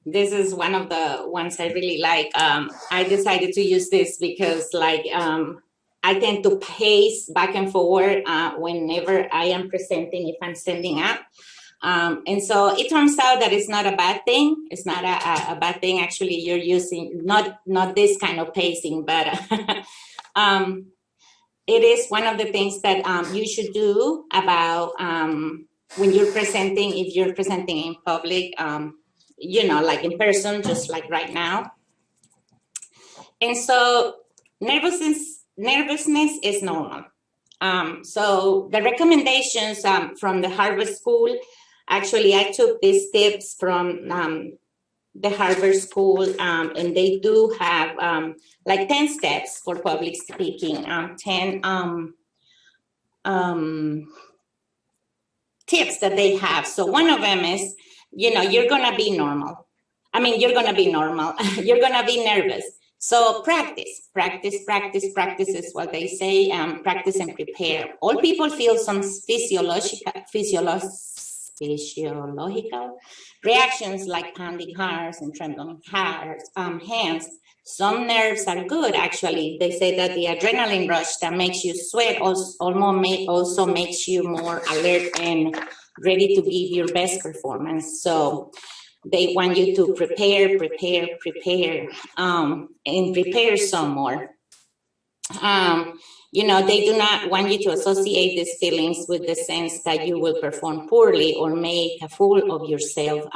This is one of the ones I really like. I decided to use this because I tend to pace back and forward whenever I am presenting, if I'm standing up. And so it turns out that it's not a bad thing. It's not a bad thing. Actually, you're using not this kind of pacing, but it is one of the things that you should do about when you're presenting, if you're presenting in public, like in person, just like right now. And so nervousness is normal. So the recommendations from the Harvard School, actually, I took these tips from the Harvard School, and they do have like 10 steps for public speaking, 10 tips that they have. So one of them is, you're going to be normal. You're going to be normal. You're going to be nervous. So practice is what they say. Practice and prepare. All people feel some physiological reactions like pounding hearts and trembling hands. Some nerves are good, actually. They say that the adrenaline rush that makes you sweat also makes you more alert and ready to give your best performance. So they want you to prepare, and prepare some more. They do not want you to associate these feelings with the sense that you will perform poorly or make a fool of yourself.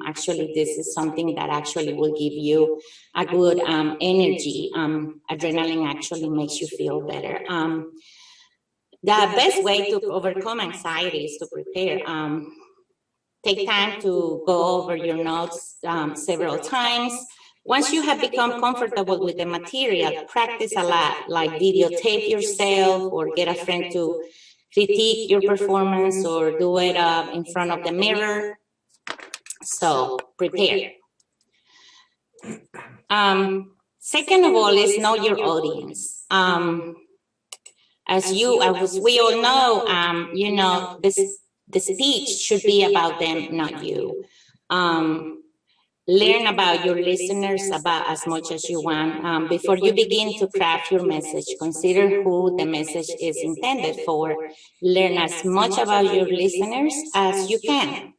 Actually, this is something that actually will give you a good energy. Adrenaline actually makes you feel better. The best way to overcome anxiety is to prepare. Take time to go over your notes several times. Once you have become comfortable with the material, practice a lot, like videotape yourself or get a friend to critique your performance or do it in front of the mirror. So prepare. Second of all is know your audience. As we all know, the speech should be about them, not you. Learn about your listeners about as much as you want. Before you begin to craft your message, consider who the message is intended for. Learn as much about your listeners as you can.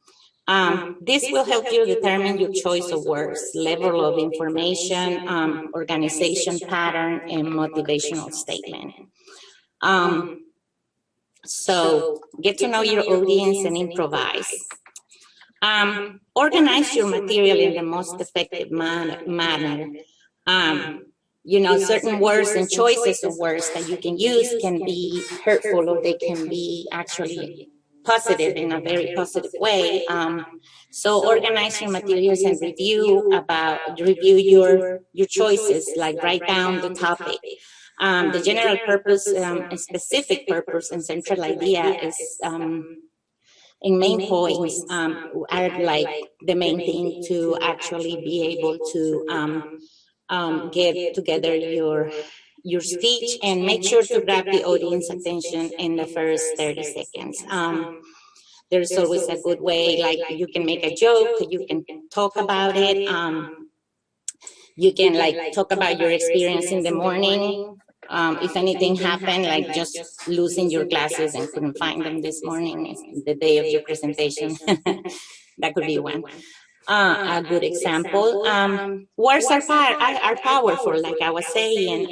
This will help you determine your choice of words, level of information, organization pattern, and motivational statement. So get to know your audience and improvise. Organize your material in the most effective manner. Certain words and choices of words that you can use can be hurtful, or they can be actually positive in a very positive way. So organize your materials and review your choices, like write down the topic. The general purpose, and specific purpose, and central idea is in main points are like the main thing to actually be able to get together your speech, and make sure to grab the audience attention in the first 30 seconds. There's always a good way, like you can make a joke, you can talk about it, you can like talk about your experience in the morning. If anything happened, like just losing your glasses and couldn't find them this morning, the day of your presentation, that could be one. A good example. Words are powerful, like I was saying.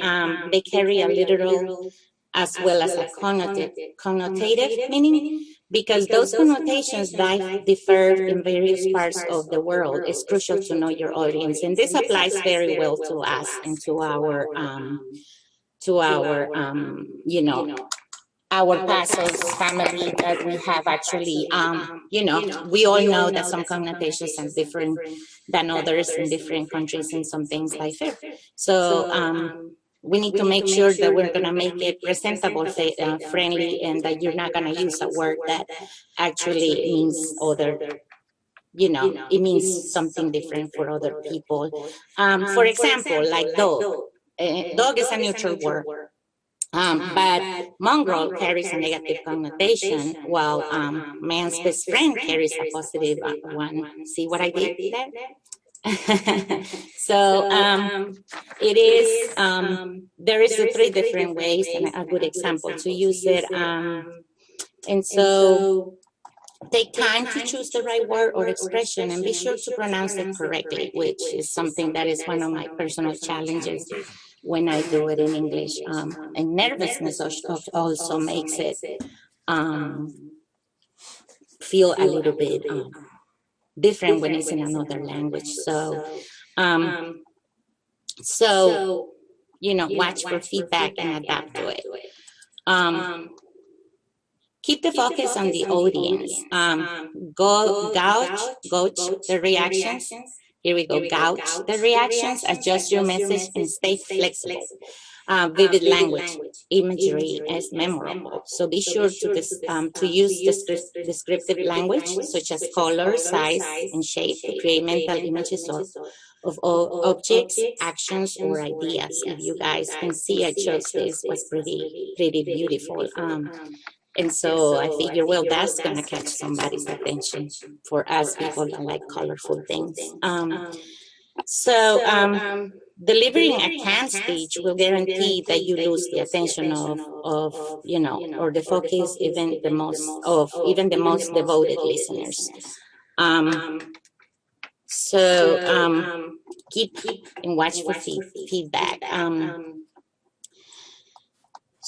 They carry a literal as well as a connotative meaning, because those connotations differ in various parts of the world. It's crucial to know your audience, and this applies very well to us and to our PASOs family that we have actually, we all know that some connotations are different than others in different countries and some things like that. So we need to make sure that we're going to make it presentable, friendly, and that you're not going to use a word that actually means it means something different for other people. For example, like dog. Dog is a neutral word. But mongrel carries a negative connotation, while man's best friend carries a positive one. See what I did there? So it is, there is the three different ways and a good example to use it. And so take time to choose the right word or expression and be sure to pronounce it correctly, which is something that is one of my personal challenges when I do it in English. And nervousness also makes it feel a little bit different when it's in another language. So, you know, watch for feedback and adapt to it. Keep the focus on the audience. Gauge the reactions. Here we go, gauge the reactions, adjust your message, and stay flexible. Vivid language, imagery is memorable. So be sure to use descriptive language, such as color, size, and shape, to create mental images of objects, actions, or ideas. If you guys can see, I chose this, was pretty beautiful. And so I figure, well, that's going to catch somebody's attention for us people that like colorful things. Delivering a canned speech will guarantee that you lose the attention of you know, or the focus even the most devoted listeners. Keep and watch for feedback.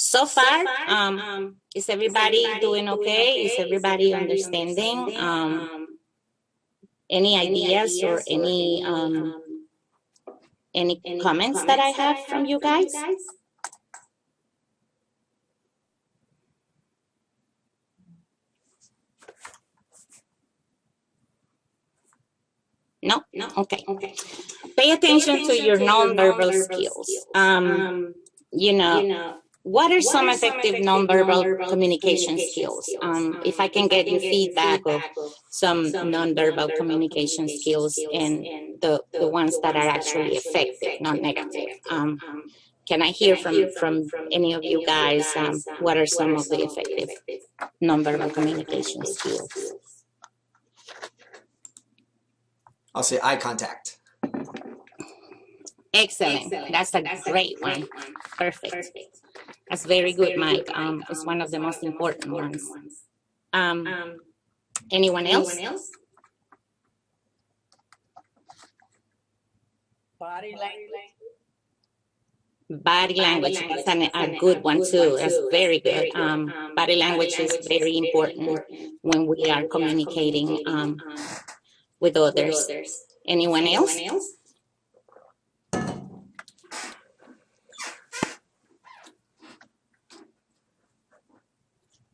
So far, is everybody doing okay? Is everybody understanding? Any ideas or any comments that I have from you guys? No? Okay. Pay attention to your nonverbal skills. You know, what are some effective nonverbal communication skills? If I can get your feedback of some nonverbal communication skills and the ones that are actually effective, not negative. Can I hear from any of you guys what are some of the effective nonverbal communication skills? I'll say eye contact. Excellent. That's a great one. Perfect. That's very good, Mike. It's one of the most important ones. Anyone else? Body language. Body language is a good one too. That's very good. Body language is very important when we are communicating with others. Anyone else?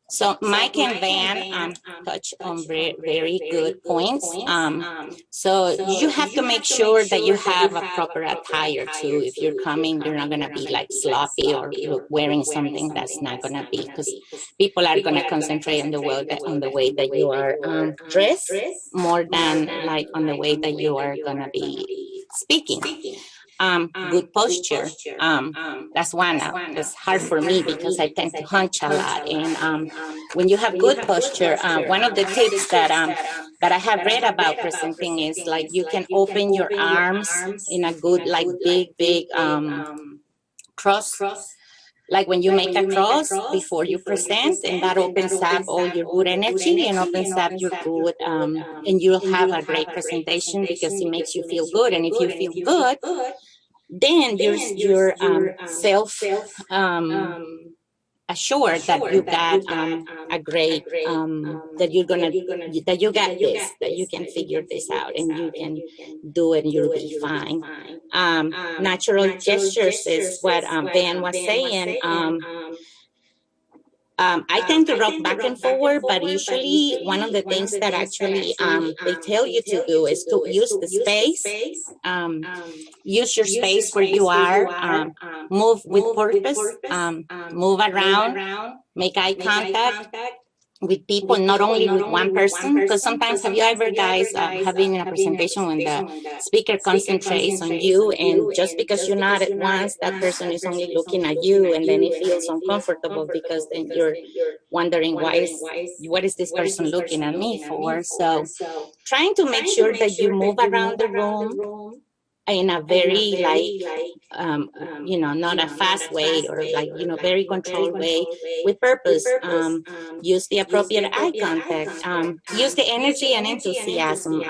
So Mike and Van touch on very good points. So you have to make sure that you have a proper attire too. If you're coming, you're not gonna be like sloppy or wearing something that's not gonna be, because people are gonna concentrate on the way that you are dressed more than like on the way that you are gonna be speaking. Good posture. That's one. It's hard for me because I tend to hunch a lot. And when you have good posture, one of the tips that I have read about presenting is like you can open your arms in a good, like big cross. Like when you make a cross before you present, and that opens up all your good energy and opens up your good, and you'll have a great presentation because it makes you feel good. And if you feel good, then you're self assured that you got a great that you got this, that you can figure this out and you can do it and you'll be fine. Natural gestures is what Van was saying. I tend to rock back and forward, but usually one of the things that actually they tell you to do is to use the space. Use your space where you are. Move with purpose. Move around. Make eye contact. with people, not only with one person, because sometimes have you ever guys have been in a presentation when the speaker concentrates on you, and just because you're not at once, that person is only looking at you, and then it feels uncomfortable because then you're wondering what is this person looking at me for? So trying to make sure that you move around the room in a very like not a fast way, or like very controlled way, with purpose. Use the appropriate eye contact. Use the energy and enthusiasm.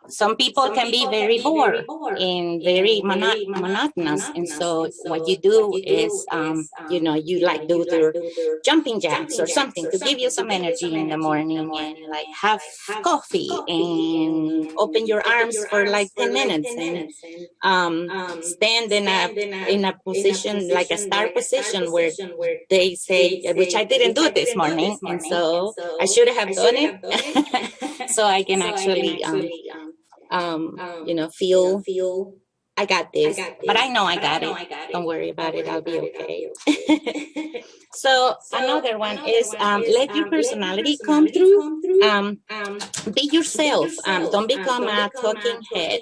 Some people can be very bored and very monotonous, and so what you do is you like do their jumping jacks or something to give you some energy in the morning, and like have coffee and open your arms for like 10 minutes, and stand in a position like a star position where they say, which I didn't do this morning, and so I should have done it. So I can actually feel I got this, but I know I got it. Don't worry about it. I'll be okay. So another one is let your personality come through. Be yourself. Don't become a talking head.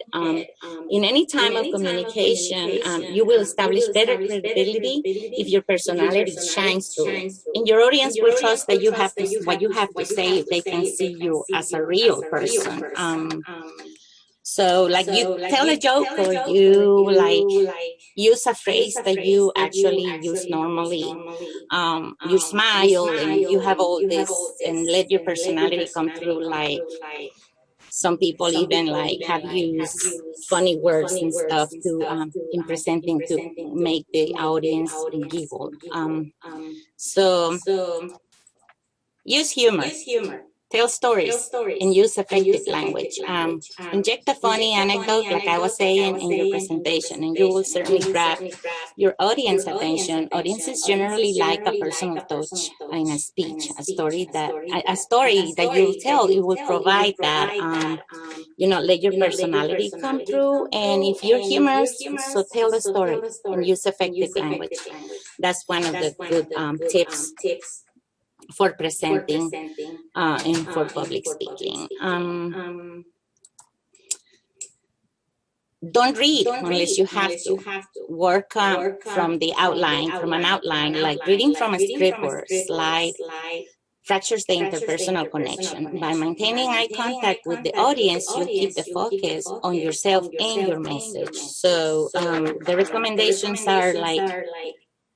In any time of communication, you will establish better credibility if your personality shines through. And your audience will trust that what you have to say if they can see you as a real person. So like you tell a joke, or you like use a phrase that you actually use normally. You smile and you have all this, and let your personality come through. Like some people even like have used funny words and stuff to in presenting to make the audience giggle. So use humor. Tell stories and use effective language. Inject a funny anecdote, like I was saying, in your presentation, and you will certainly grab your audience attention. Audiences generally like a personal touch in a speech, a story that you tell. It will provide that. Let your personality come through, and if you're humorous, so tell a story and use effective language. That's one of the good tips for presenting and for public speaking. Don't read unless you have to. Work from an outline, like reading from a script or slide fractures the interpersonal connection. By maintaining eye contact with the audience, you'll keep the focus on yourself and your message. So the recommendations are like,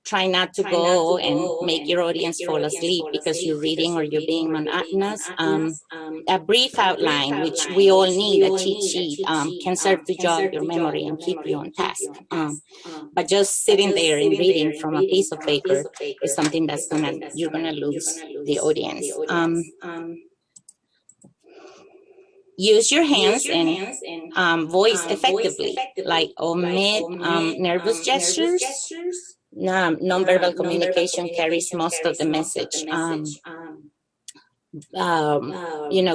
try not to go and make your audience fall asleep because you're reading or you're being monotonous. A brief outline, which we all need, a cheat sheet, can serve to jog your memory and keep you on task. But just sitting there and reading from a piece of paper is something you're gonna lose the audience. Use your hands and voice effectively, like omit nervous gestures. Nonverbal communication carries most of the message.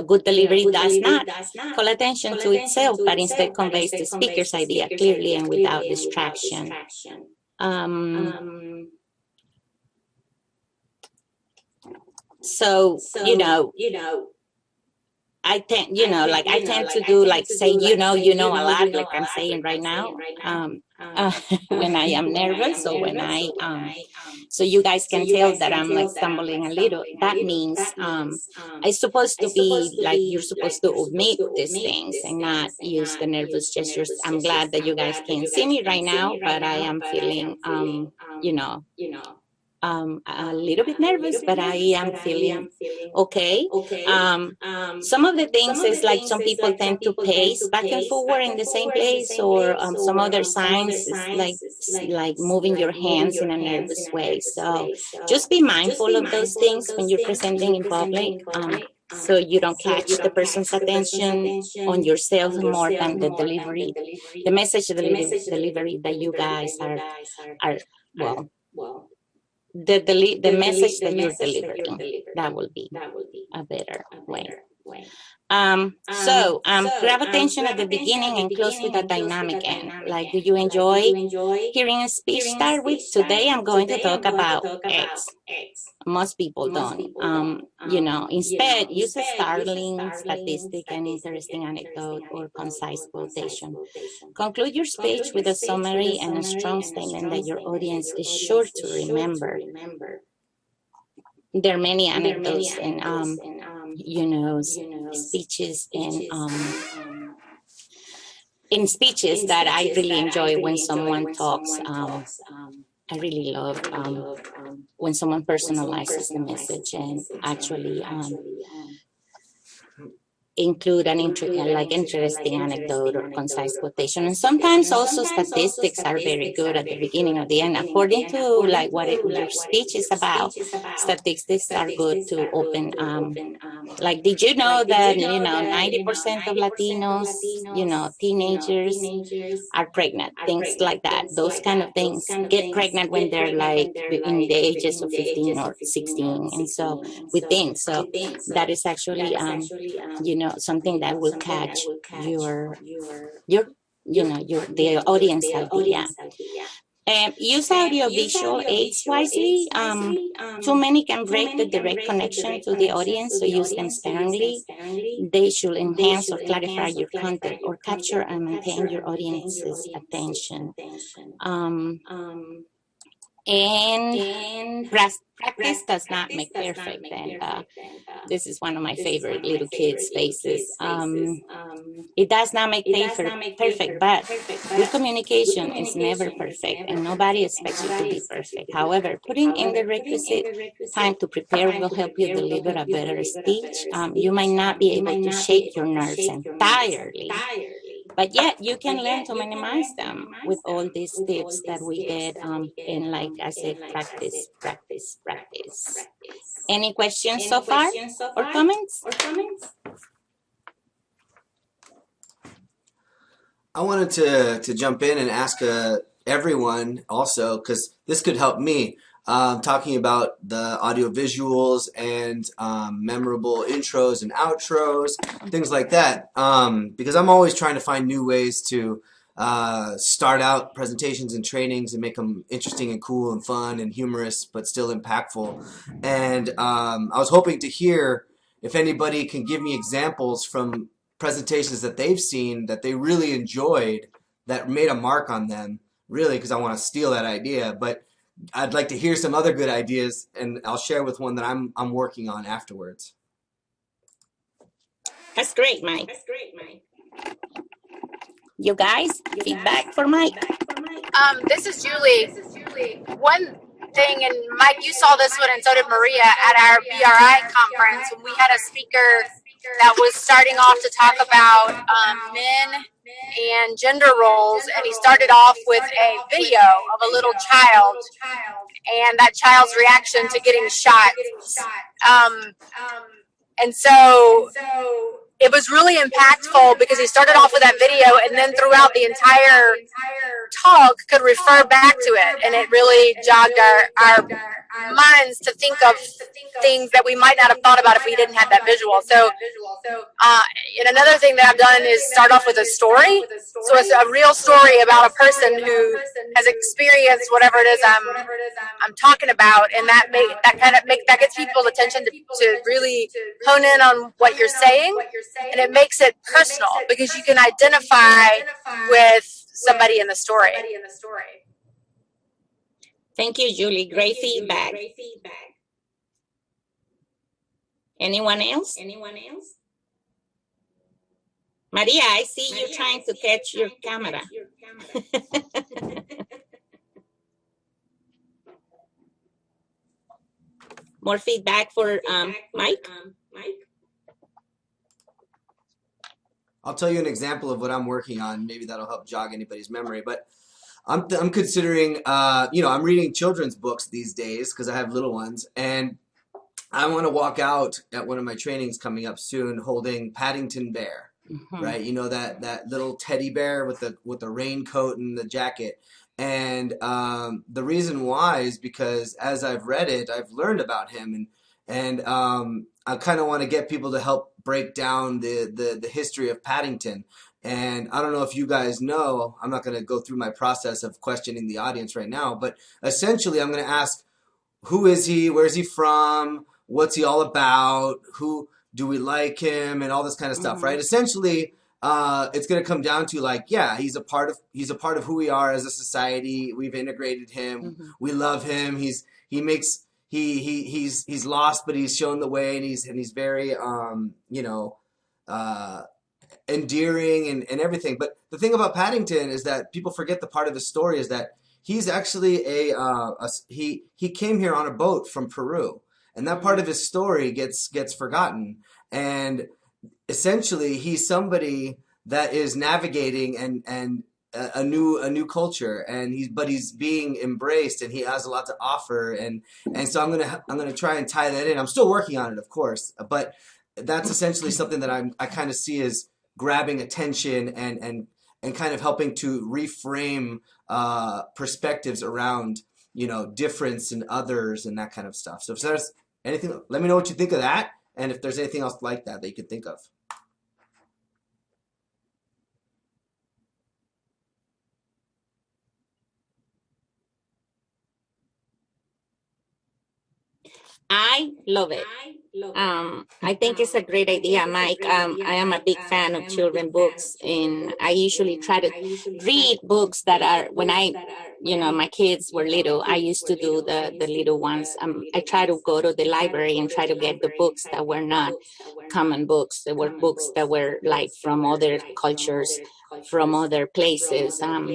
Good delivery does not call attention to itself, but instead conveys the speaker's idea clearly and without distraction. I tend to do like say, a lot, like I'm saying right now, when I am nervous, or when so you guys can tell that I'm like stumbling a little. That means, it's supposed to be like, you're supposed to omit these things and not use the nervous gestures. I'm glad that you guys can't see me right now, but I am feeling, a little bit nervous, but I am feeling okay. Some of the things is like some people tend to pace back and forward in the same place, or some other signs is like moving your hands in a nervous way. So just be mindful of those things when you're presenting in public, so you don't catch the person's attention on yourself more than the delivery, the message delivery that you guys are well, the message that you're delivering. That will be a better way. Grab attention at the beginning and close with a dynamic end. Like, do you enjoy hearing a speech start with? Today I'm going to talk about X. Most people don't. Instead, use a startling statistic, an interesting anecdote, or concise quotation. Conclude your speech with a summary and a strong statement that your audience is sure to remember. There are many anecdotes and speeches and in speeches that I really enjoy when someone talks. I really love when someone personalizes the message and actually include an interesting anecdote or concise quotation. And sometimes also statistics are very good at the beginning or the end. According to your speech is about, statistics are good to open. Did you know that 90% of Latinos, teenagers are pregnant? Things like that. Those kind of things get pregnant when they're like in the ages of 15 or 16, and so so that is actually something that will catch your the audience idea. Use audiovisual aids wisely. Too many can break the direct connection to the audience, so use them sparingly. They should enhance or clarify your content or capture and maintain your audience's attention. And practice does not make perfect. And this is one of my favorite little kids' faces. It does not make perfect, but good communication is never perfect, and nobody expects you to be perfect. However, putting in the requisite time to prepare will help you deliver a better speech. You might not be able to shake your nerves entirely, but yet you can learn to minimize them with all these tips that we get in, like I said, practice. Any questions so far or comments? I wanted to jump in and ask everyone also, because this could help me, talking about the audio visuals and memorable intros and outros, things like that, because I'm always trying to find new ways to start out presentations and trainings and make them interesting and cool and fun and humorous but still impactful. And I was hoping to hear if anybody can give me examples from presentations that they've seen that they really enjoyed, that made a mark on them, really, because I want to steal that idea. But I'd like to hear some other good ideas, and I'll share with one that I'm working on afterwards. That's great, Mike. You guys, feedback for Mike. This is Julie. One thing, and Mike, you saw this one, and so did Maria at our BRI conference when we had a speaker that was starting off to talk about men and gender roles, and he started off with a video of a little child and that child's reaction to getting shot. And so it was really impactful because he started off with that video, and then throughout the entire talk could refer back to it, and it really jogged our minds to think of things that we might not have thought about if we didn't have that visual. So and another thing that I've done is start off with a story. So it's a real story about a person who has experienced whatever it is I'm talking about, and that gets people's attention to really hone in on what you're saying, and it makes it personal because you can identify with somebody in the story. Thank you, Julie. Great feedback. Anyone else? Maria, I see you trying to catch your camera. More feedback for Mike? I'll tell you an example of what I'm working on. Maybe that'll help jog anybody's memory. But I'm considering, I'm reading children's books these days because I have little ones, and I want to walk out at one of my trainings coming up soon holding Paddington Bear. Mm-hmm. Right, that little teddy bear with the raincoat and the jacket, and the reason why is because as I've read it, I've learned about him, and I kind of want to get people to help break down the history of Paddington. And I don't know if you guys know, I'm not going to go through my process of questioning the audience right now, but essentially I'm going to ask, who is he? Where's he from? What's he all about? Who do we like him? And all this kind of stuff, right? Essentially, it's going to come down to like, yeah, he's a part of who we are as a society. We've integrated him. We love him. He's lost, but he's shown the way, and he's very endearing and everything. But the thing about Paddington is that people forget the part of his story is that he's actually he came here on a boat from Peru, and that part of his story gets forgotten. And essentially, he's somebody that is navigating and a new culture, and he's being embraced, and he has a lot to offer. And so I'm gonna try and tie that in. I'm still working on it, of course, but that's essentially something that I kind of see as grabbing attention and kind of helping to reframe perspectives around, difference in others and that kind of stuff. So if there's anything, let me know what you think of that, and if there's anything else like that you could think of. I love it. I think it's a great idea, Mike. I am a big fan of children books, and I usually try to read books that are, when my kids were little, I used to do the little ones. I try to go to the library and try to get the books that were not common books. There were books that were like from other cultures, from other places, and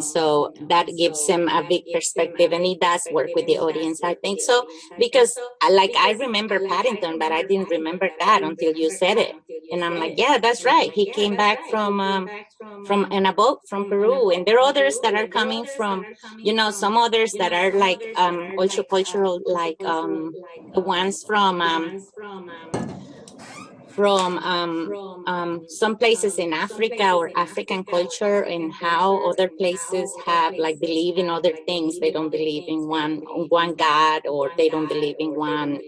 so that gives them a big perspective, and it does work with the audience, I think so, because I remember Paddington, but I didn't remember that until you said it, and I'm like, yeah, that's right. He came back from in a boat from Peru, and there are others that are coming from, some others that are like also cultural, like the ones from some places in Africa or African culture, and how other places have like believe in other things. They don't believe in one God, or they don't believe in one,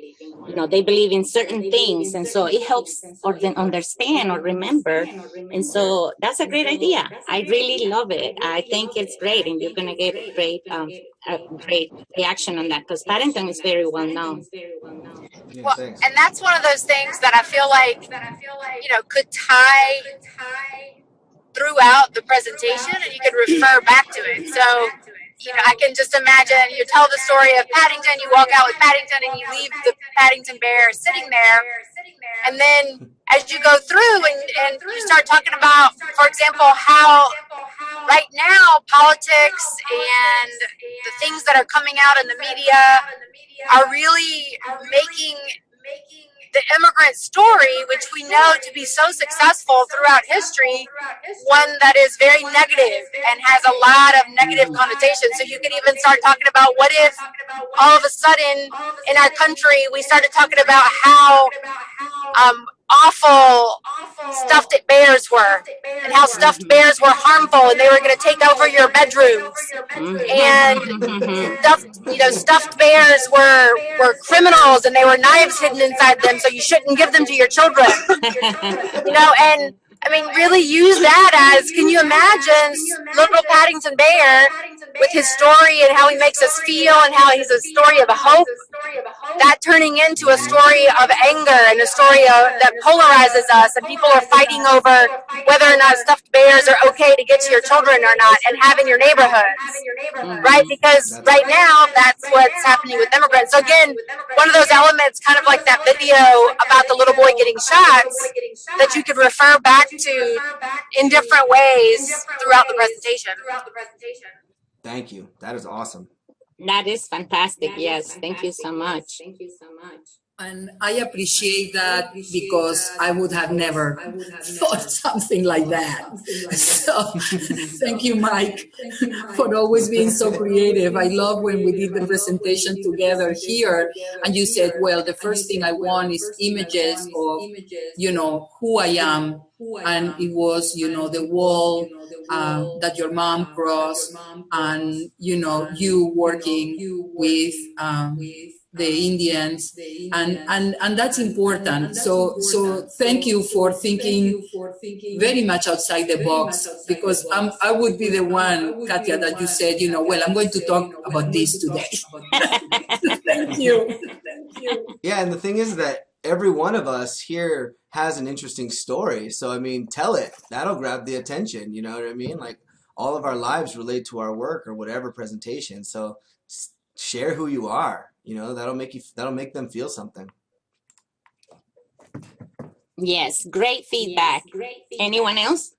they believe in certain things. And so it helps or then understand or remember. And so that's a great idea. I really love it. I think it's great, and you're going to get a great reaction on that, because Paddington is very well known. Yeah, well, thanks. and that's one of those things that I feel like, could tie throughout the presentation, and you could refer back to it. So, I can just imagine you tell the story of Paddington, you walk out with Paddington, and you leave the Paddington bear sitting there. And then as you go through and you start talking about, for example, how right now politics and the things that are coming out in the media are really making the immigrant story, which we know to be so successful throughout history, one that is very negative and has a lot of negative connotations. So you could even start talking about, what if all of a sudden in our country we started talking about how awful stuffed bears were, and how stuffed bears were harmful, and they were going to take over your bedrooms, and stuffed bears were criminals, and they were knives hidden inside them, so you shouldn't give them to your children. And I mean, really use that as, can you imagine little Paddington Bear with his story and how he makes us feel, and how he's a story of hope, that turning into a story of anger and a story that polarizes us, and people are fighting over whether or not stuffed bears are okay to get to your children or not, and have in your neighborhoods, right? Because right now, that's what's happening with immigrants. So again, one of those elements, kind of like that video about the little boy getting shots, that you could refer back to in different ways throughout the presentation. Thank you. That is awesome. That is fantastic. Yes. Thank you so much. And I appreciate that, because I would have never thought something like that. So thank you, Mike, for always being so creative. I love when we did the presentation together here, and you said, well, the first thing I want is images of, who I am. And it was, the wall that your mom crossed, and, you working with the Indians, and that's important. So thank you for thinking very much outside the box, because I would be the one, Katia, that you said, well, I'm going to talk about this today. Thank you. Yeah, and the thing is that every one of us here has an interesting story. So I mean, tell it. That'll grab the attention. You know what I mean? Like all of our lives relate to our work or whatever presentation. So share who you are. That'll make them feel something. Yes, great feedback. Anyone else?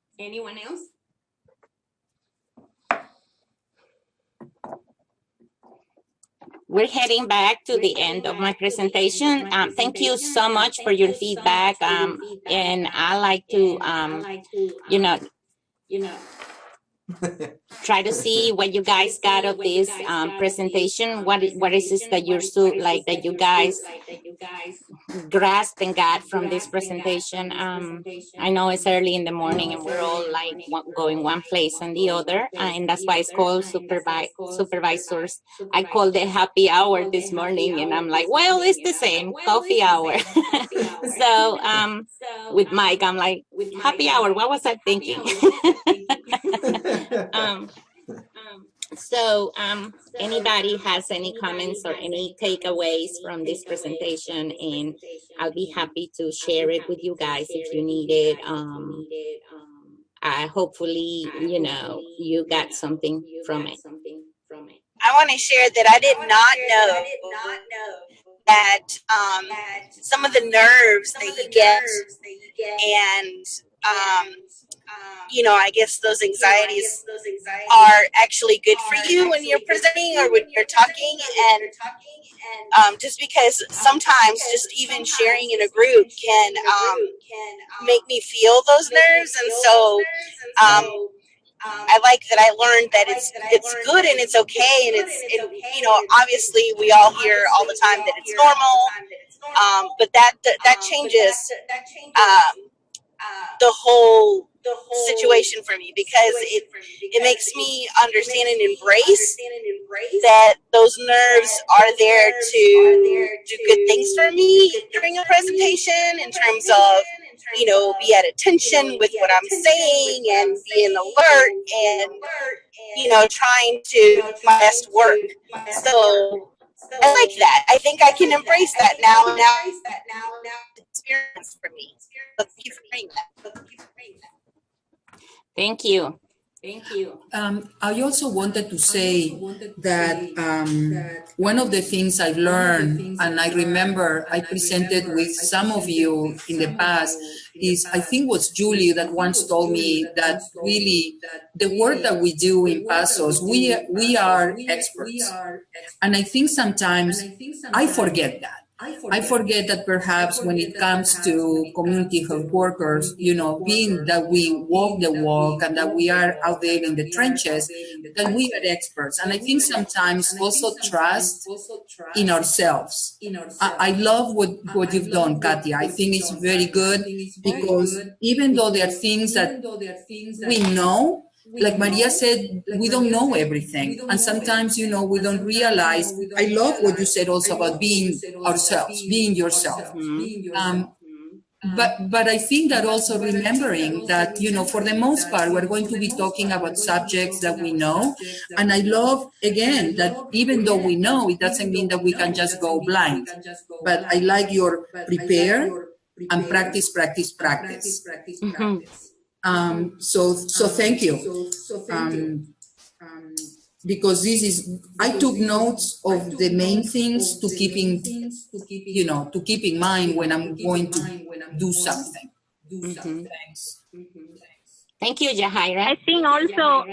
We're heading back to the end of my presentation. Thank you so much for your feedback. And I like to, try to see what you guys got of this presentation. What is this that you're that you guys grasped and got from this presentation? I know it's early in the morning and we're all going one place and the other, and that's why it's called Supervisors. I called it happy hour this morning, and I'm like, well, it's the same, coffee hour. So with Mike, I'm like, happy hour. What was I thinking? So anybody has any comments or any takeaways from this presentation, and I'll be happy to share it with you guys if you need it. Hopefully, you got something from it. I want to share that I did not know that some of the nerves that you get, and I guess those anxieties are actually good for you when you're presenting or when you're talking. And just because sometimes just even sharing in a group can make me feel those nerves. And so I like that I learned that it's good and it's okay, and obviously we all hear all the time that it's normal, but that changes the whole situation for me, because it makes me understand and embrace that those nerves are there to do good things for me during a presentation, in terms of be at attention with what I'm saying and being alert and trying to do my best work. So I like that. I think I can embrace that now. Experience for me. So thank you for doing that. Thank you. I also wanted to say that one of the things I've learned, and I remember I presented with some of you in the past, is I think it was Julie that once told me that really the work that we do in PASOs, we are experts. And I think sometimes I forget that. I forget that perhaps when it comes to community health workers, being that we walk the walk and that we are out there in the trenches, that we are experts. And I think sometimes also trust in ourselves. I love what you've done, Katia. I think it's very good, because even though there are things that we know, like Maria said, we don't know everything. And sometimes, we don't realize. I love what you said also about being ourselves, being yourself. But I think that also remembering that, for the most part, we're going to be talking about subjects that we know. And I love, again, that even though we know, it doesn't mean that we can just go blind. But I like your prepare and practice, practice, practice. Mm-hmm. So thank you. Because I took notes of the main things to keep in mind when I'm going to do something. Mm-hmm. Thanks. Thank you, Jahaira. I think also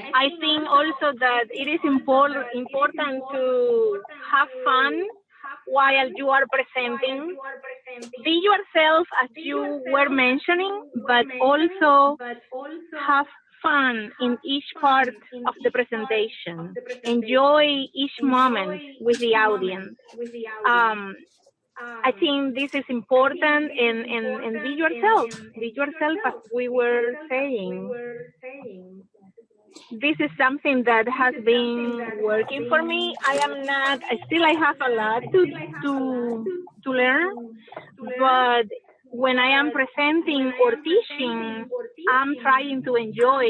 that it is important to have fun while you are presenting. Be yourself, as you were mentioning, but also have fun in each part of the presentation. Enjoy each moment with the audience. I think this is important, and be yourself. Be yourself, as we were saying. this is something that has been working for me. I have a lot to learn, but when I am presenting or teaching, I'm trying to enjoy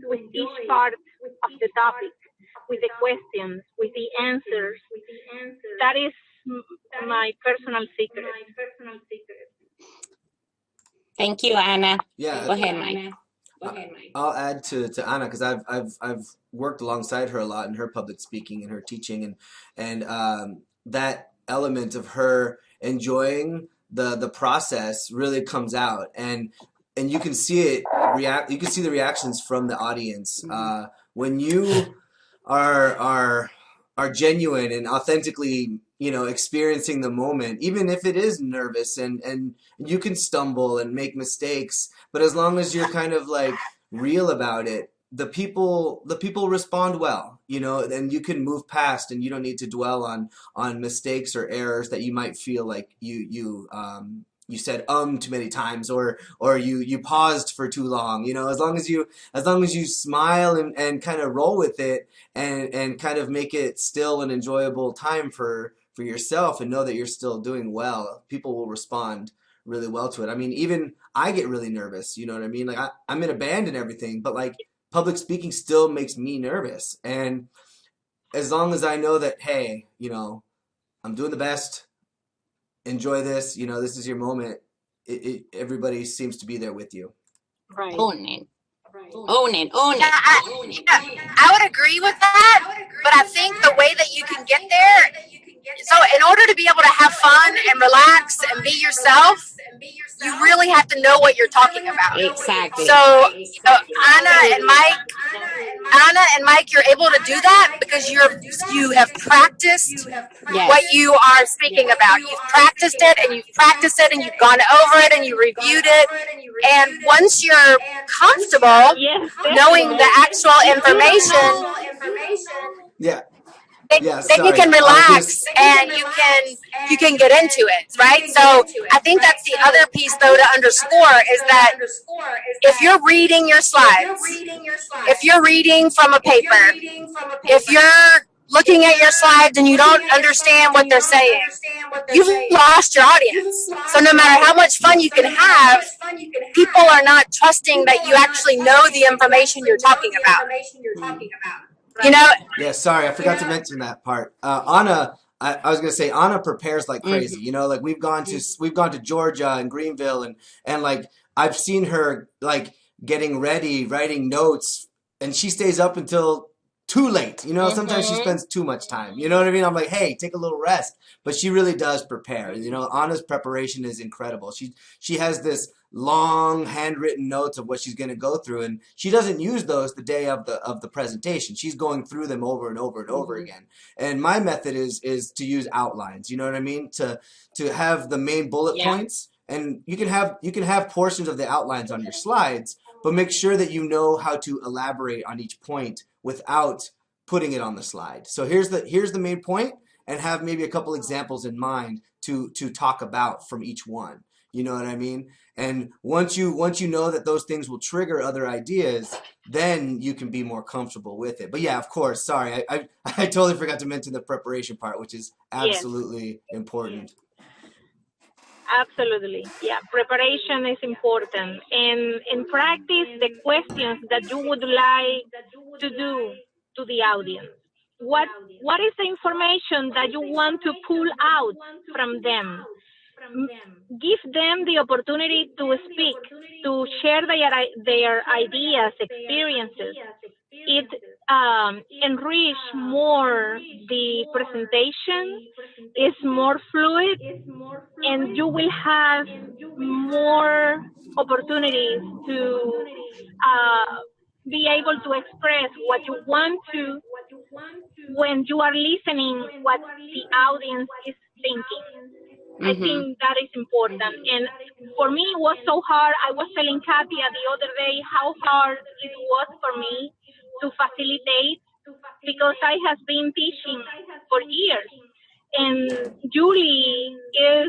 with each part of the topic, with the questions, with the answers. That is my personal secret. Thank you, Anna. Yeah, Go ahead, Mike. I'll add to Anna because I've worked alongside her a lot in her public speaking and her teaching, and that element of her enjoying the process really comes out, and you can see it react. You can see the reactions from the audience when you are genuine and authentically, experiencing the moment, even if it is nervous and you can stumble and make mistakes, but as long as you're kind of like real about it, the people respond well, and you can move past, and you don't need to dwell on mistakes or errors that you might feel like you said too many times, or you paused for too long. As long as you smile and kind of roll with it, and kind of make it still an enjoyable time for yourself, and know that you're still doing well, people will respond really well to it. I mean, even I get really nervous, you know what I mean? Like I'm in a band and everything, but like public speaking still makes me nervous. And as long as I know that, hey, I'm doing the best, enjoy this, this is your moment, everybody seems to be there with you. Right. Own it. Own it. I would agree with that, but I think the way that you can get there, so in order to be able to have fun and relax and be yourself, you really have to know what you're talking about. Exactly. So, Anna and Mike, you're able to do that because you have practiced what you are speaking about. You've practiced it and you've gone over it and you reviewed it. And once you're comfortable knowing the actual information, then you can relax and you can get into it, right? So I think that's the other piece, though, to underscore is that if you're reading your slides, if you're reading from a paper, if you're looking at your slides and you don't understand what they're saying, you've lost your audience. So no matter how much fun you can have, people are not trusting that you actually know the information you're talking about. Yeah, sorry, I forgot to mention that part. Anna, I was gonna say Anna prepares like crazy. Like we've gone to Georgia and Greenville, and like I've seen her like getting ready, writing notes, and she stays up until too late. Sometimes she spends too much time. You know what I mean? I'm like, hey, take a little rest. But she really does prepare. Anna's preparation is incredible. She has this long handwritten notes of what she's going to go through, and she doesn't use those the day of the presentation. She's going through them over and over and over again. And my method is to use outlines. You know what I mean? To have the main bullet points, and you can have portions of the outlines on your slides, but make sure that you know how to elaborate on each point without putting it on the slide. So here's the main point, and have maybe a couple examples in mind to talk about from each one. You know what I mean? And once you know that those things will trigger other ideas, then you can be more comfortable with it. But yeah, of course, sorry, I totally forgot to mention the preparation part, which is absolutely important. Absolutely. Yeah, preparation is important. And in practice, the questions that you would like to do to the audience. What is the information that you want to pull out from them? Give them the opportunity to speak, to share their ideas, experiences. It enrich more the presentation, is more fluid, and you will have more opportunities to be able to express what you want to when you are listening what the audience is thinking. I think that is important. And for me, it was so hard. I was telling Kathia the other day how hard it was for me to facilitate, because I have been teaching for years. And Julie is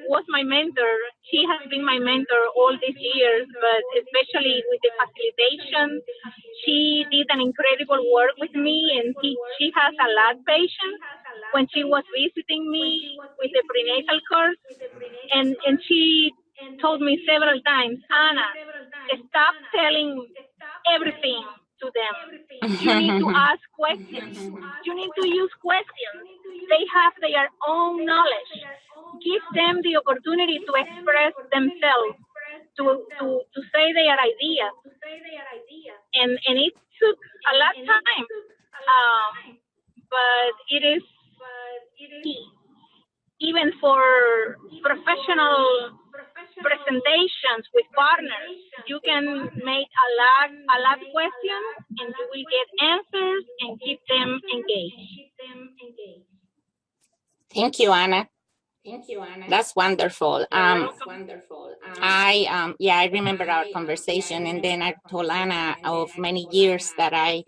was my mentor. She has been my mentor all these years, but especially with the facilitation, she did an incredible work with me, and she has a lot of patience when she was visiting me with the prenatal course, and she told me several times, Anna, stop telling everything to them. You need to ask questions. You need to use questions. They have their own knowledge. Give them the opportunity to express themselves, to say their ideas. And it took a lot of time. But it is even for professional presentations with partners, you can make a lot of questions, and you will get answers and keep them engaged. Thank you, Anna. That's wonderful. I remember our conversation, and then I told Anna of many years that I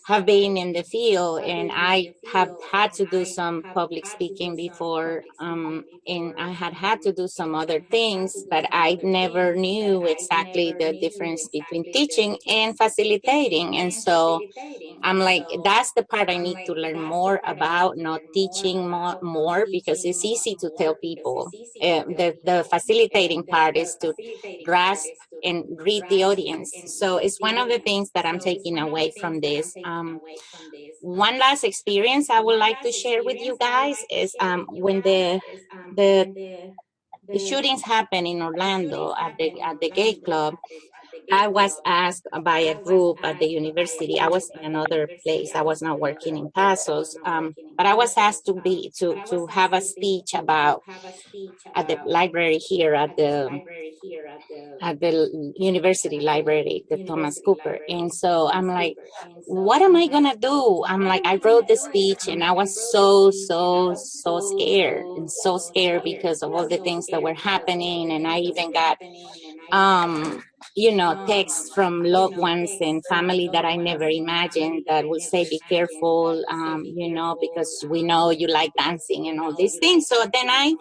have been in the field, and I have had to do some public speaking before, and I had to do some other things, but I never knew exactly the difference between teaching and facilitating. And so I'm like, that's the part I need to learn more about, not teaching more, because it's easy to tell people. The facilitating part is to grasp and read the audience. So it's one of the things that I'm taking away from this. One last experience I would like to share with you guys is when the shootings happened in Orlando at the gay club. I was asked by a group at the university. I was in another place. I was not working in PASOs, but I was asked to have a speech about at the library here at the university library, the Thomas Cooper. And so I'm like, what am I gonna do? I'm like, I wrote the speech, and I was so scared, and so scared because of all the things that were happening. And I even got texts from loved ones and family that I never imagined that will say, be careful, because we know you like dancing and all these things. So then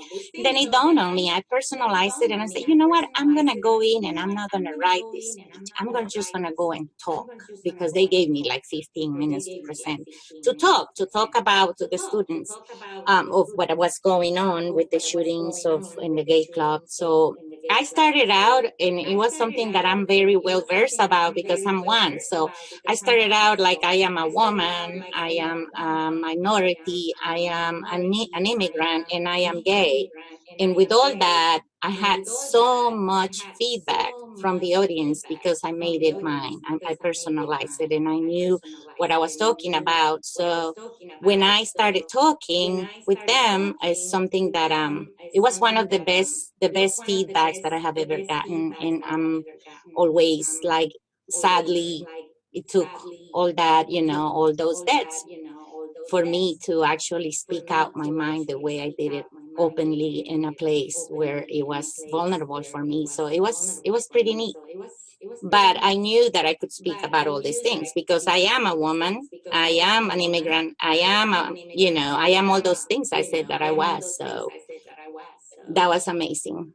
it dawned on me. I personalized it, and I said, you know what? I'm going to go in, and I'm not going to write this speech. Just going to go and talk, because they gave me like 15 minutes to present, to talk about to the students of what was going on with the shootings in the gay club. So I started out, and it was something that I'm very well versed about because I'm one. So I started out like, I am a woman, I am a minority, I am an immigrant, and I am gay. And with all that, I had so much feedback from the audience because I made it mine. I personalized it, and I knew what I was talking about. So when I started talking with them, it's something that it was one of the best feedbacks that I have ever gotten. And I'm always like, sadly, it took all that, all those deaths for me to actually speak out my mind the way I did it, openly, in a place where it was vulnerable for me. So it was pretty neat. But I knew that I could speak about all these things because I am a woman, I am an immigrant, I am all those things I said that I was. So that was amazing.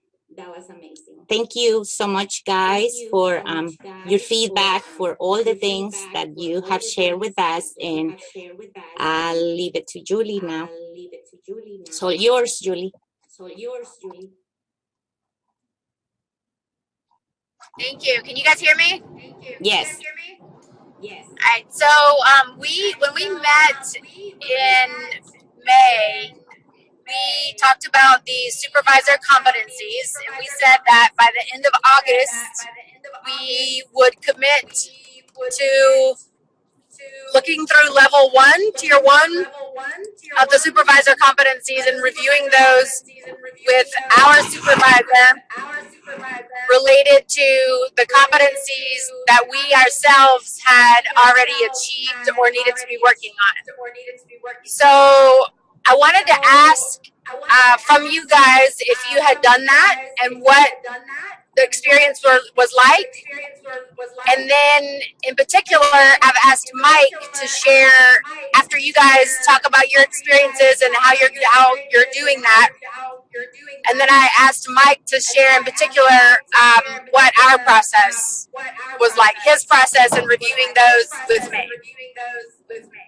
Thank you so much, guys, for your feedback, for all the things that you have shared with us. And I'll leave it to Julie now. So yours, Julie. Thank you. Can you guys hear me? Yes. All right. So when we met in May, we talked about the supervisor competencies, and we said that by the end of August, we would commit to looking through tier one of the supervisor competencies and reviewing those with our supervisor related to the competencies that we ourselves had already achieved or needed to be working on. So I wanted to ask from you guys if you had done that and what the experience was like. And then in particular, I've asked Mike to share, after you guys talk about your experiences and how you're doing that, And then I asked Mike to share in particular what our process was like, his process in reviewing those with me.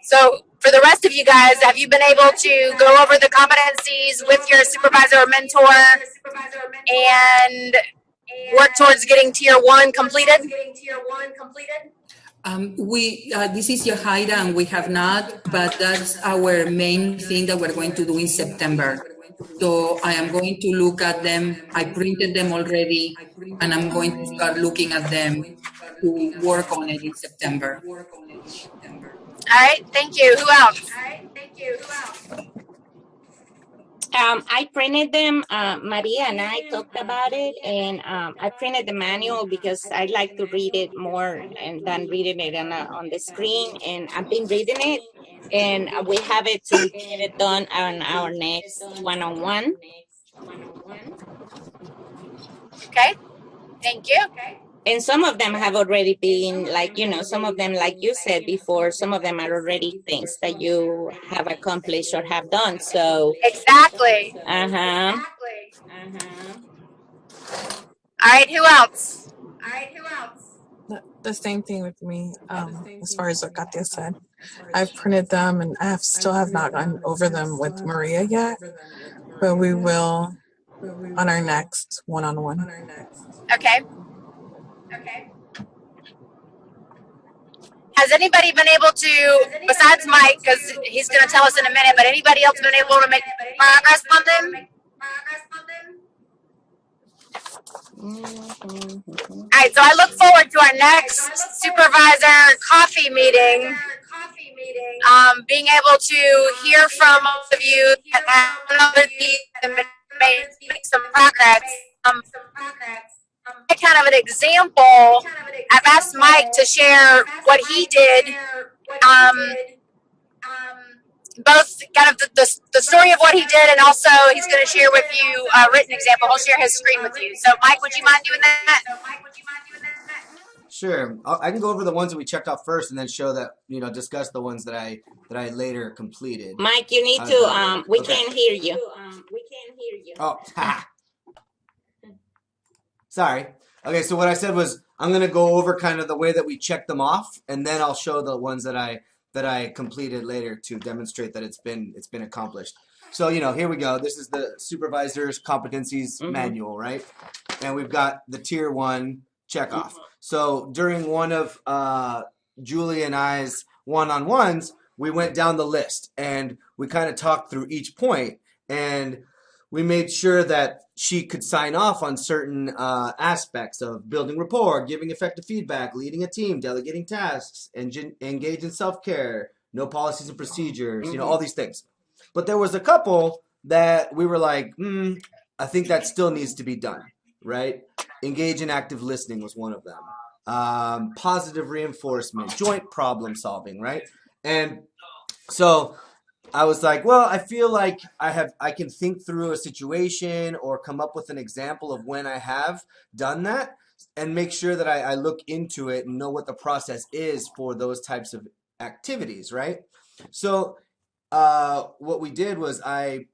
So for the rest of you guys, have you been able to go over the competencies with your supervisor or mentor and work towards getting tier 1 completed? This is Yahaira, and we have not, but that's our main thing that we're going to do in September. So I am going to look at them. I printed them already, and I'm going to start looking at them to work on it in September. All right, thank you. Who else? I printed them, Maria and I talked about it, and I printed the manual because I like to read it more and than reading it on the screen, and I've been reading it, and we have it to get it done on our next one-on-one. Okay, thank you. And some of them have already been, like, some of them, like you said before, some of them are already things that you have accomplished or have done. So exactly. Uh-huh. All right, who else? The same thing with me, as far as what Kathia said. I've printed them and I still have not gone over them with Maria yet, but we will on our next one-on-one. Okay. Has anybody been able to, besides Mike, because he's going to tell us in a minute, but anybody else been able to make progress on them? All right, so I look forward to our next supervisor coffee meeting, being able to hear from all of you that have made some progress. Kind of an example, I've asked Mike to share what he did, both kind of the story of what he did, and also he's going to share with you a written example. He'll share his screen with you. So Mike, would you mind doing that? Sure, I can go over the ones that we checked off first, and then show that discuss the ones that I later completed. Mike, you need to. We can't hear you. Oh, sorry. Okay, so what I said was I'm going to go over kind of the way that we checked them off, and then I'll show the ones that I completed later to demonstrate that it's been accomplished. So, here we go. This is the Supervisors Competencies Manual, right? And we've got the Tier 1 checkoff. So during one of Julie and I's one-on-ones, we went down the list, and we kind of talked through each point, and we made sure that she could sign off on certain aspects of building rapport, giving effective feedback, leading a team, delegating tasks, engage in self-care, no policies and procedures, all these things. But there was a couple that we were like, I think that still needs to be done, right? Engage in active listening was one of them. Positive reinforcement, joint problem solving, right? And so I was like, well, I feel like I can think through a situation or come up with an example of when I have done that, and make sure that I look into it and know what the process is for those types of activities, right? So what we did was I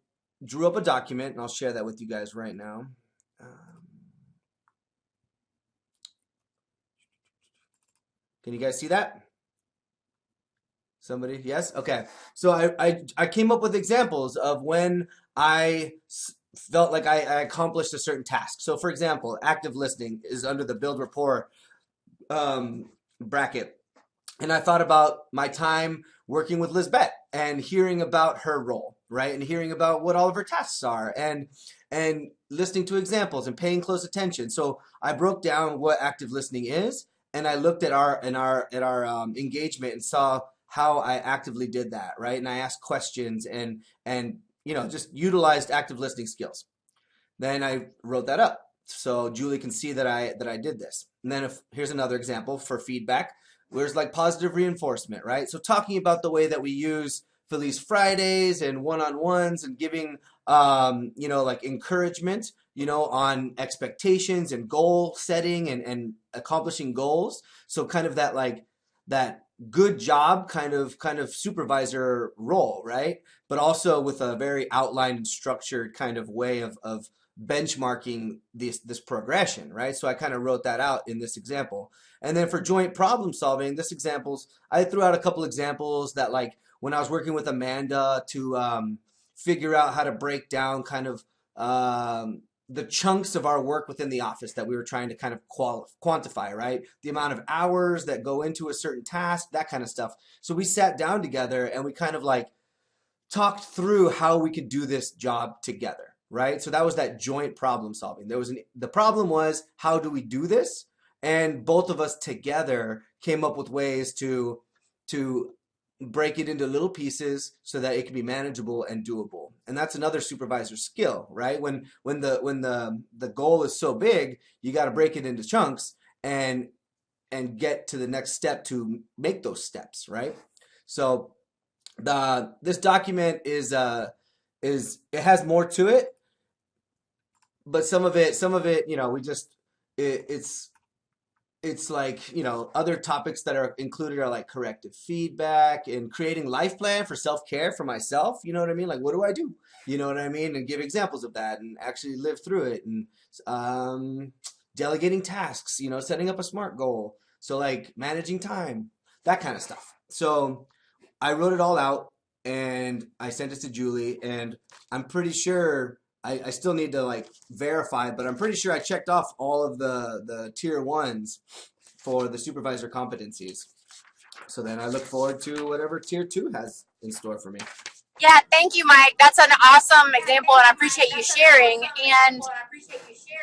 drew up a document, and I'll share that with you guys right now. Can you guys see that? Somebody? Yes? Okay. So I came up with examples of when I felt like I accomplished a certain task. So for example, active listening is under the build rapport bracket. And I thought about my time working with Lizbeth and hearing about her role, right? And hearing about what all of her tasks are, and listening to examples and paying close attention. So I broke down what active listening is, and I looked at our engagement and saw how I actively did that, right? And I asked questions and just utilized active listening skills. Then I wrote that up so Julie can see that I did this. And then here's another example for feedback. There's like positive reinforcement, right? So talking about the way that we use Feliz Fridays and one-on-ones, and giving like encouragement, on expectations and goal setting and accomplishing goals. So kind of that good job kind of supervisor role, right? But also with a very outlined and structured kind of way of benchmarking this progression, right? So I kind of wrote that out in this example. And then for joint problem solving, I threw out a couple examples that, like, when I was working with Amanda to figure out how to break down kind of the chunks of our work within the office that we were trying to kind of quantify, right? The amount of hours that go into a certain task, that kind of stuff. So we sat down together and we kind of like talked through how we could do this job together, right? So that was that joint problem solving. The problem was, how do we do this? And both of us together came up with ways to break it into little pieces so that it can be manageable and doable. And that's another supervisor skill, right? When the goal is so big, you got to break it into chunks and get to the next step to make those steps, right? So this document is it has more to it, but some of it, you know, it's like, you know, other topics that are included are like corrective feedback and creating life plan for self-care for myself. You know what I mean? Like, what do I do? You know what I mean? And give examples of that and actually live through it. And delegating tasks, you know, setting up a SMART goal. So like managing time, that kind of stuff. So I wrote it all out and I sent it to Julie, and I'm pretty sure I still need to like verify, but I'm pretty sure I checked off all of the tier 1s for the supervisor competencies. So then I look forward to whatever tier 2 has in store for me. Yeah, thank you, Mike. That's an awesome example, and I appreciate you sharing. And,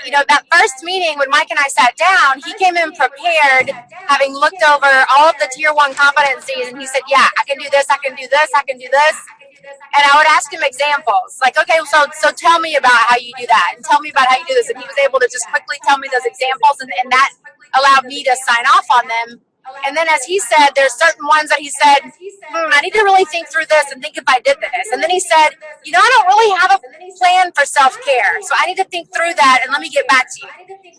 you know, that first meeting when Mike and I sat down, he came in prepared, having looked over all of the tier 1 competencies, and he said, yeah, I can do this, I can do this, I can do this. And I would ask him examples, like, okay, so tell me about how you do that, and tell me about how you do this. And he was able to just quickly tell me those examples, and that allowed me to sign off on them. And then, as he said, there's certain ones that he said, I need to really think through this and think if I did this. And then he said, you know, I don't really have a plan for self-care, so I need to think through that and let me get back to you.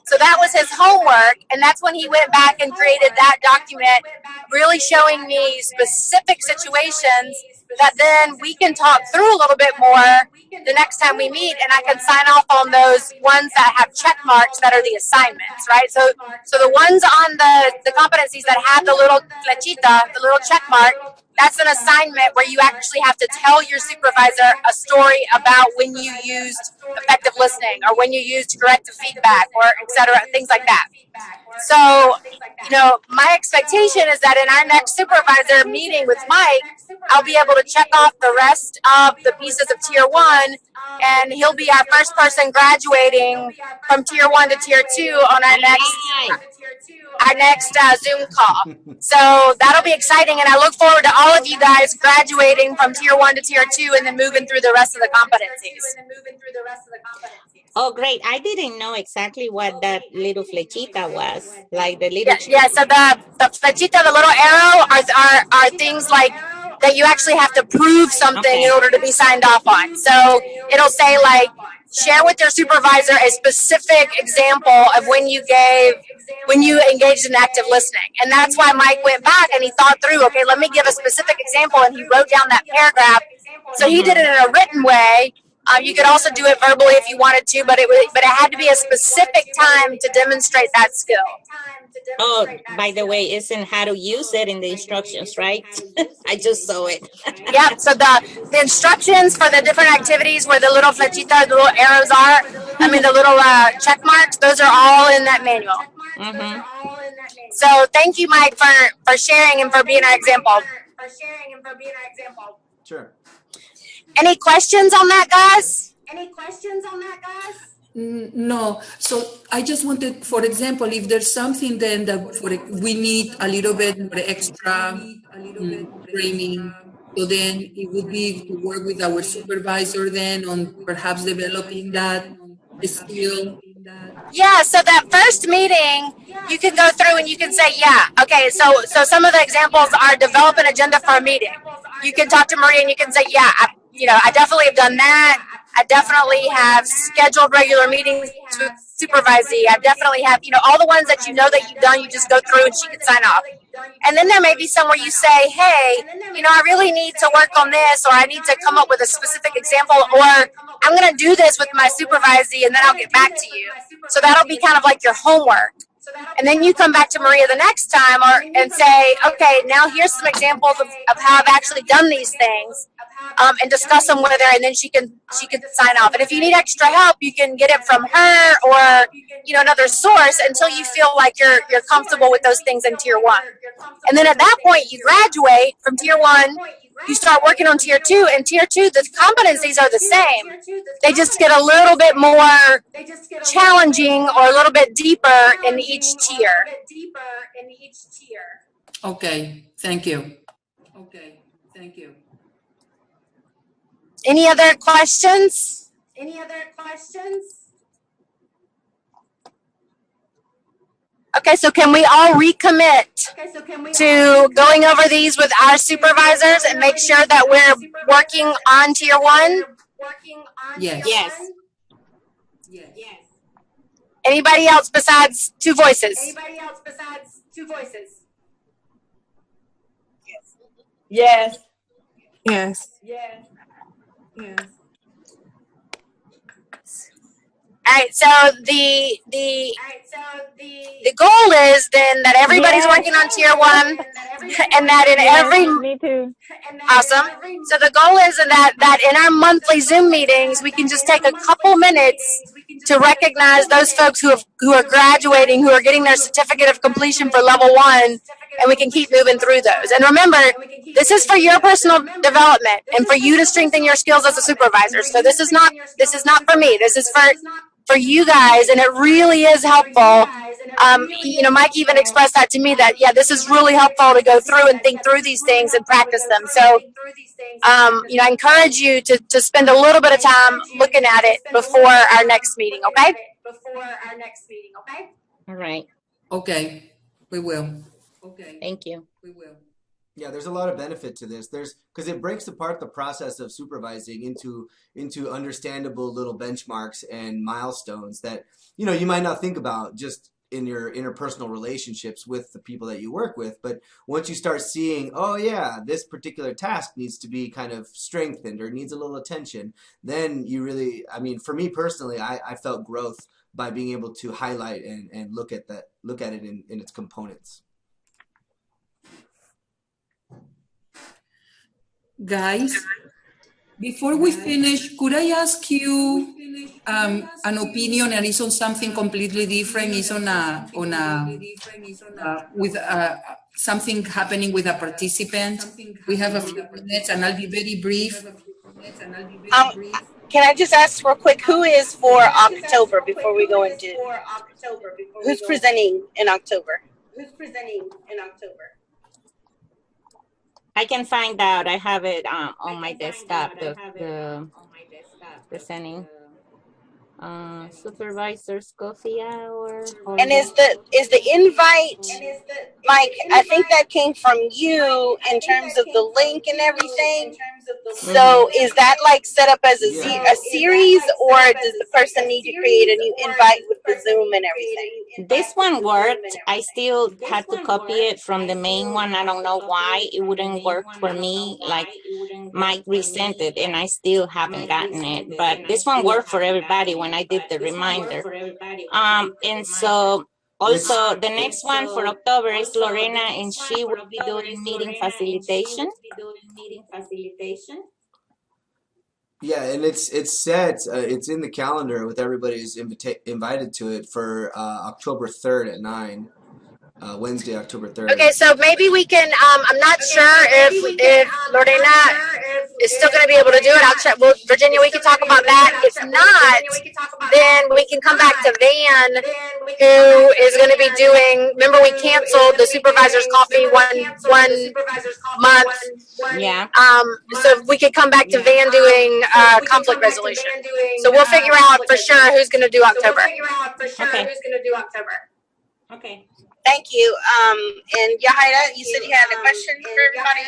So that was his homework, and that's when he went back and created that document, really showing me specific situations that then we can talk through a little bit more the next time we meet, and I can sign off on those ones that have check marks that are the assignments, right? So the ones on the competencies that have the little flechita, the little check mark, that's an assignment where you actually have to tell your supervisor a story about when you used effective listening or when you used corrective feedback or et cetera, things like that. So, you know, my expectation is that in our next supervisor meeting with Mike, I'll be able to check off the rest of the pieces of tier 1, and he'll be our first person graduating from tier 1 to tier 2 on our next Zoom call. So that'll be exciting, and I look forward to all of you guys graduating from tier 1 to tier 2 and then moving through the rest of the competencies. Oh, great. I didn't know exactly what that little flechita was. Like the little... Yeah, so the flechita, the little arrow, are things like that you actually have to prove something in order to be signed off on. So it'll say, like, share with your supervisor a specific example of when you engaged in active listening. And that's why Mike went back and he thought through, okay, let me give a specific example, and he wrote down that paragraph. So he did it in a written way. You could also do it verbally if you wanted to, but it had to be a specific time to demonstrate that skill. Oh, by the way, isn't how to use it in the instructions, right? I just saw it. Yeah, so the instructions for the different activities where the little flechita, the little arrows are, the little check marks, those are all in that manual. Mm-hmm. So thank you, Mike, for sharing and for being our example. Sure. Any questions on that, guys? No. So I just wanted, for example, if there's something then that we need a little bit more extra training, so then it would be to work with our supervisor then on perhaps developing that skill. Yeah, so that first meeting, you can go through and you can say, yeah, okay, so some of the examples are develop an agenda for a meeting. You can talk to Maria and you can say, yeah, I definitely have done that. I definitely have scheduled regular meetings with Supervisee. I definitely have, all the ones that you know that you've done, you just go through and she can sign off. And then there may be some where you say, hey, I really need to work on this, or I need to come up with a specific example, or I'm going to do this with my Supervisee and then I'll get back to you. So that'll be kind of like your homework. And then you come back to Maria the next time and say, okay, now here's some examples of how I've actually done these things, and discuss them with her, and then she can sign off. And if you need extra help, you can get it from her or another source until you feel like you're comfortable with those things in tier 1. And then at that point, you graduate from tier 1. You start working on tier 2, and tier 2, the competencies are the same. They just get a little bit more challenging or a little bit deeper in each tier. Okay, thank you. Any other questions? Okay, so can we all recommit to going over these with our supervisors and make sure that we're working on tier 1? Yes. Anybody else besides Two Voices? Yes. Yes. All right, so the goal is then that everybody's working on tier 1, and that in every Me too. awesome. So the goal is that in our monthly Zoom meetings, we can just take a couple minutes to recognize those folks who are graduating, who are getting their certificate of completion for level 1, and we can keep moving through those. And remember, this is for your personal development and for you to strengthen your skills as a supervisor. So this is not for me. This is for you guys, and it really is helpful. Mike even expressed that to me, that this is really helpful to go through and think through these things and practice them. So I encourage you to spend a little bit of time looking at it before our next meeting, okay? All right. Okay, we will. Thank you. Yeah, there's a lot of benefit to this. Because it breaks apart the process of supervising into understandable little benchmarks and milestones that you might not think about just in your interpersonal relationships with the people that you work with. But once you start seeing, oh yeah, this particular task needs to be kind of strengthened or needs a little attention, then you really, for me personally, I felt growth by being able to highlight and look at it in its components. Guys, before we finish, could I ask you an opinion, and it's on something completely different? It's with something happening with a participant. We have a few minutes, and I'll be very brief. Can I just ask real quick, who is for October before we go into who's presenting in October? I can find out. I have it on my desktop, the presenting. Supervisors, Kathia, and is the invite, Mike? I think that came from you in terms of the link and everything. So is that like set up as a series, or does the person need to create a new invite with the Zoom and everything? This one worked. I still had to copy it from the main one. I don't know why it wouldn't work for me. Like Mike resent it, and I still haven't gotten it. But this one worked for everybody when I did the reminder. And so also the next one for October is Lorena, and she will be doing meeting facilitation. Yeah, and it's set. It's in the calendar with everybody's invited to it for October 3rd at 9. Wednesday, October 3rd. Okay, so maybe we can, I'm not sure if Lorena is still going to be able to do it. I'll check. Well, Virginia, we can talk about that. If not, then we can come back to Van, who is going to be doing, remember we canceled the supervisor's coffee one month. Yeah. So we could come back to Van doing conflict resolution. So we'll figure out for sure who's going to do October. Okay. Okay. Thank you. And Yahaira, you said you had a question for everybody?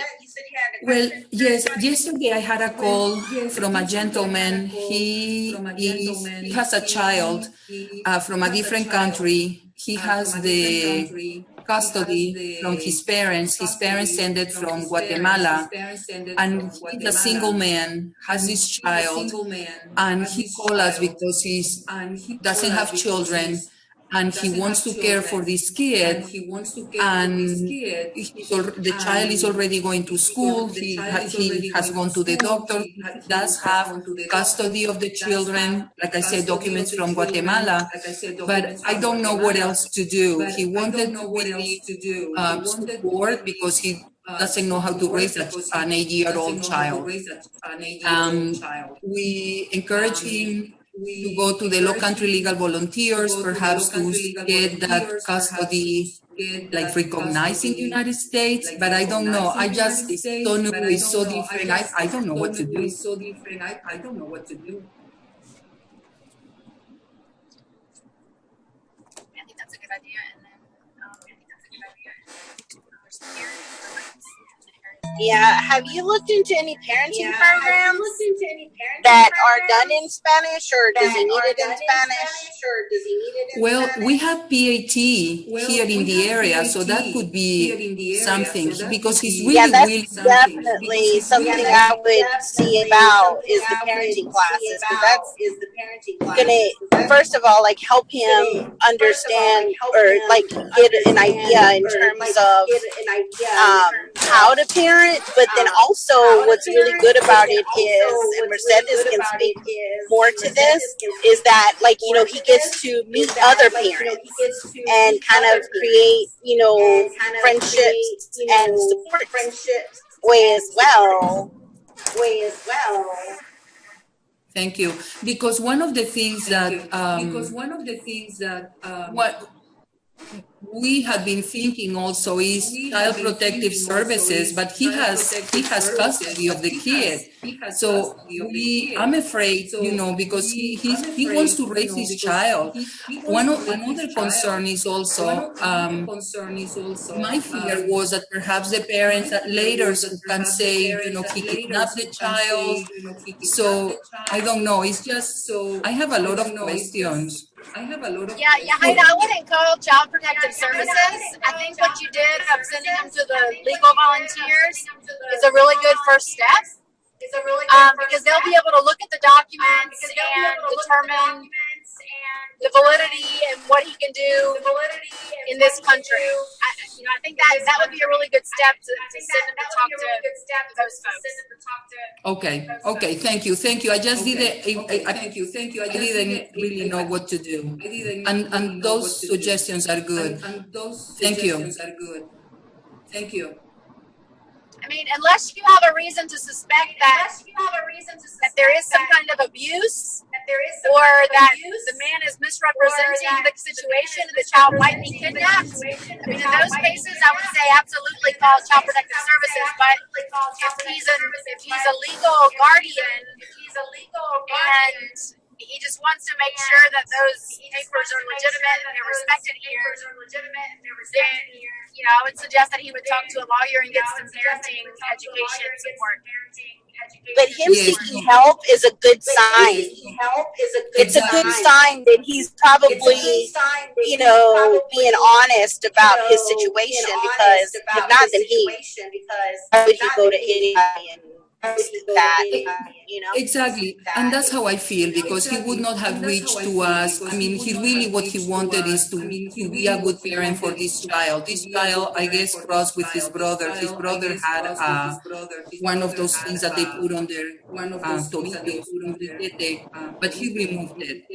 Well, yes, yesterday I had a call from a gentleman. He has a child from a different country. He has the custody from his parents. His parents sent it from Guatemala, and he's a single man, has this child, and he called us because he doesn't have children, and he wants to care for this kid, and the child is already going to school. He has gone to the doctor. He does have custody of the children, like I said, documents from Guatemala, but I don't know what else to do. He wanted to really support because he doesn't know how to raise an 8-year-old child. We encourage him to go to the low country legal volunteers, perhaps to get that custody like recognized in the United States, but I don't know. I just don't know. It's so different. I don't know what to do. I think that's a good idea. And then Yeah. Have you looked into any parenting programs that are done in Spanish, or does he need it in Spanish? Well, we have PAT here in the area, so that could be something because he's really Yeah, that's willing. definitely something I would see about is the parenting classes, because that's gonna, first of all, like help him understand or like get an idea in terms of how to parent. But then also what's really good about it is, and Mercedes can speak more to this, is that like, you know, he gets to meet other parents and kind of create, you know, friendships and support way as well. Thank you. Because one of the things that what we have been thinking also is child protective services, but he has custody of the kid. So I'm afraid, you know, because he wants to raise his child. Another concern is also my fear was that perhaps the parents that later can say, you know, he kidnapped the child. So I don't know. It's just I have a lot of questions. yeah, I wouldn't call Child Protective Services. I think what you did of sending them to the legal volunteers is a really good first step. Because they'll be able to look at the documents and determine the validity and what he can do in this country. I think that would be a really good step to send him to talk to those folks. Okay. Thank you. I just didn't. I didn't really know what to do, and those suggestions are good. Thank you. I mean, unless you have a reason to suspect that there is some kind of abuse, or that the man is misrepresenting the situation and the child might be kidnapped. I mean, in those cases, I would say absolutely call Child Protective Services. But if he's a legal guardian and he just wants to make sure that those papers are legitimate and they're respected here, then, I would suggest that he would talk to a lawyer and get some parenting education support. But him seeking help is a good sign. It's a good sign that he's probably, being honest about his situation, because if not, then why would he go to anybody and that, Exactly, and that's how I feel, because he would not have reached to us. I mean, what he wanted is to be a good parent for this child. This child, I guess, crossed with his brother. His brother had one of those things that they put on their but he removed it.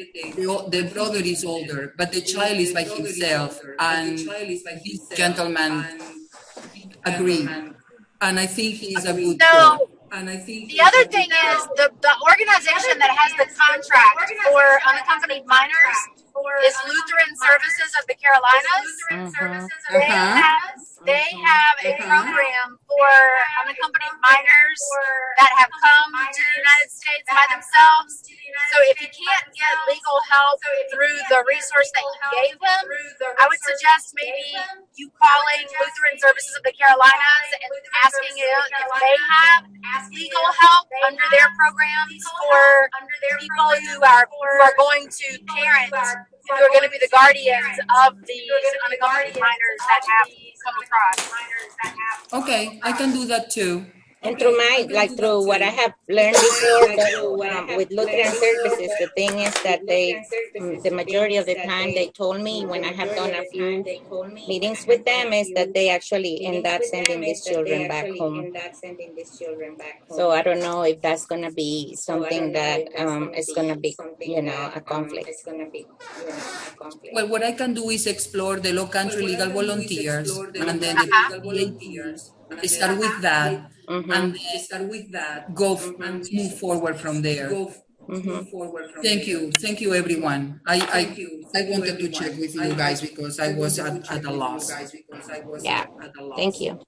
The brother is older, but the child is by himself, and this gentleman agreed, and I think he's a good So, the other thing is the organization that has the contract for unaccompanied minors is Lutheran Services of the Carolinas. They have a program for unaccompanied minors that have come to the United States by themselves, So if you can't get legal help through the resource that you gave him, I would suggest maybe you calling Lutheran Services of the Carolinas and asking if they have legal help under their programs for people who are going to parent, who are going to be the guardians of these unaccompanied minors that have come across. Okay, I can do that too. And through through what I have learned before, that with Lutheran services, the thing is that the majority of the time they told me when I have done a few meetings with them is that they actually end up sending these children back home. So I don't know if that's going to be something that is going to be, a conflict. Well, what I can do is explore the low country legal volunteers and then the PAT, start with that, and then move forward from there. Thank you, everyone. I wanted to check with you guys because I was at a loss. Yeah, thank you.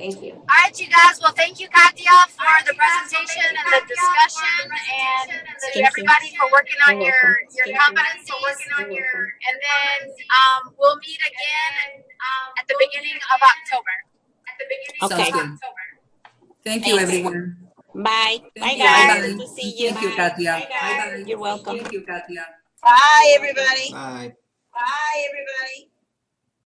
All right, you guys. Well, thank you, Kathia, for the presentation and the discussion, and to everybody for working on your competencies. And then we'll meet again at the beginning of October. Okay. Sounds good. Thank you, everyone. Bye. Bye, Bye. guys. Good to see you. Thank you, Kathia. You're welcome. Bye, everybody. Bye. Bye, everybody.